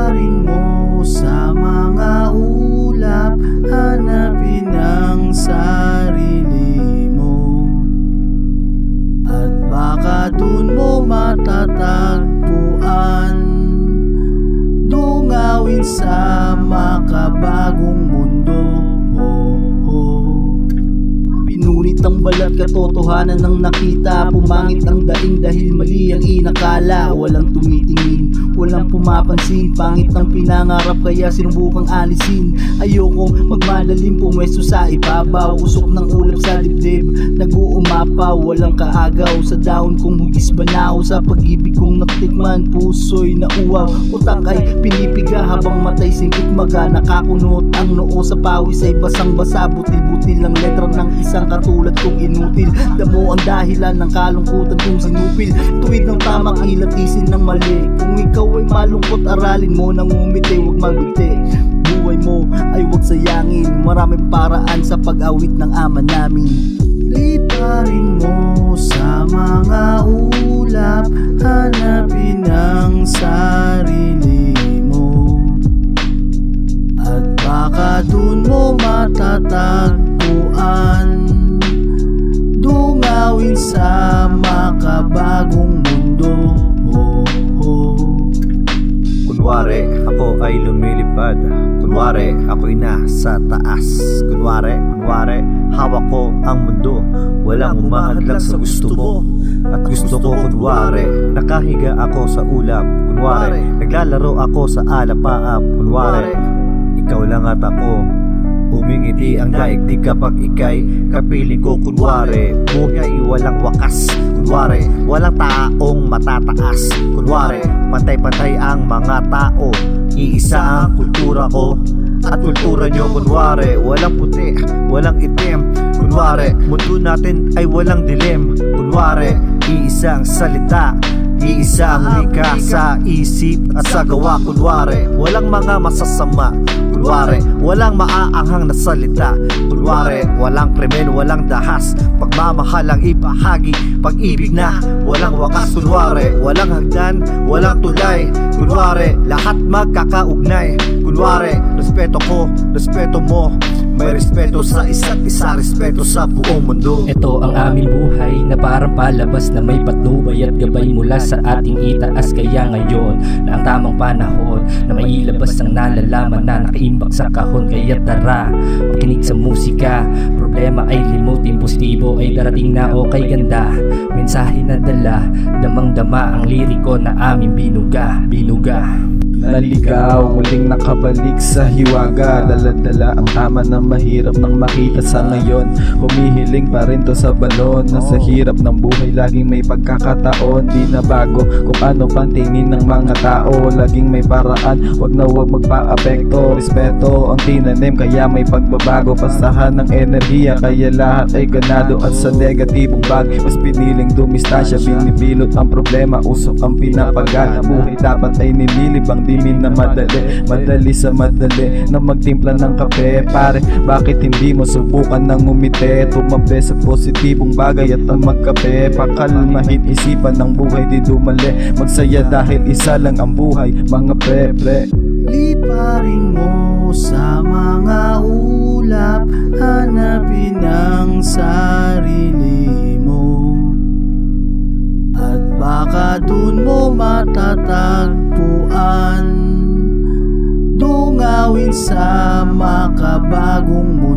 Liparin mo sa mga ulap, hanapin ang sarili mo, at baka dun mo matatagpuan, dungawin sa makabagong mundo. Pinunit ang balat, katotohanan ng nakita, pumangit ang daing dahil mali ang inakala. Walang tumitingin, walang pumapansin, pangit ang pinangarap kaya sinubukang alisin. Ayokong magmalalim, pumwesto sa ibabaw, usok ng ulap sa dibdib, nag-uumapaw. Walang kaagaw sa dahon kong hugis banaw, sa pag-ibig kong natikman, puso'y nauwaw. Utak ay pinipiga habang matay singkit maga, nakakunot ang noo sa pawis ay basang-basa. Butil-butil ang letra ng isang katulad kong inutil, damo ang dahilan ng kalungkutan kong sinupil. Tuwid ng tamang ilatisin ng mali, kung ikaw ay malungkot aralin mo nang umiti, huwag magbiti. Buhay mo ay huwag sayangin, maraming paraan sa pag-awit ng ama namin. Liparin mo sa mga ulap, hanapin ang sarili mo, at baka dun mo matatagpuan, dungawin sa makabagong mundo. Kunwari ako ay lumilipad, kunwari ako'y nasa taas, kunwari hawak ko ang mundo, walang umahadlang sa gusto mo. At gusto ko kunwari nakahiga ako sa ulap, kunwari naglalaro ako sa alapaap, kunwari ikaw lang at ako, umingiti ang daigdig kapag ika'y kapiling ko. Kunwari buhay walang wakas, kunwari walang taong matataas, kunwari pantay-pantay ang mga tao, iisa ang kultura ko at kultura nyo. Kunwari walang puti, walang itim, kunwari mundo natin ay walang dilim, kunwari iisang salita, iisang wika sa isip at sa gawa. Kunwari walang mga masasama, kunwari walang maaanghang na salita, kunwari walang krimen, walang dahas, pagmamahal ang ibahagi, pag-ibig na walang wakas. Kunwari walang hagdan, walang tulay, kunwari lahat magkakaugnay, kunwari respeto ko, respeto mo, may respeto sa isa't isa, respeto sa buong mundo. Ito ang aming buhay na parang palabas na may patnubay at gabay mula sa ating itaas. Kaya ngayon na ang tamang panahon na mailabas ang nalalaman na nakaimbak sa kahon. Kaya tara, makinig sa musika, problema ay limutin, positibo ay darating na o kay ganda. Mensahe na dala, damang-dama ang liriko na aming binuga. Naligaw, muling nakabalik sa hiwaga, dala-dala ang tama na mahirap nang makita sa ngayon. Humihiling pa rin to sa balon, na sa hirap ng buhay laging may pagkakataon. Di na bago kung ano pang tingin ng mga tao, laging may paraan, wag na wag magpa-apekto. Respeto ang tinanim kaya may pagbabago, pasahan ng enerhiya kaya lahat ay ganado. At sa negatibong bagay mas piniling dumistasya, binibilot ang problema, usok ang pinapagana. Buhay dapat ay nililibang, di na madali sa madali na magtimpla ng kape. Pare, bakit hindi mo subukan ng umite, tumabi sa positibong bagay at ang magkape. Pakalmahin isipan ng buhay, di dumali, magsaya dahil isa lang ang buhay, mga pre. Liparin mo sa mga ulap, hanapin ang sarili mo, at baka dun mo matatagpuan, dungawin sa makabagong mundo.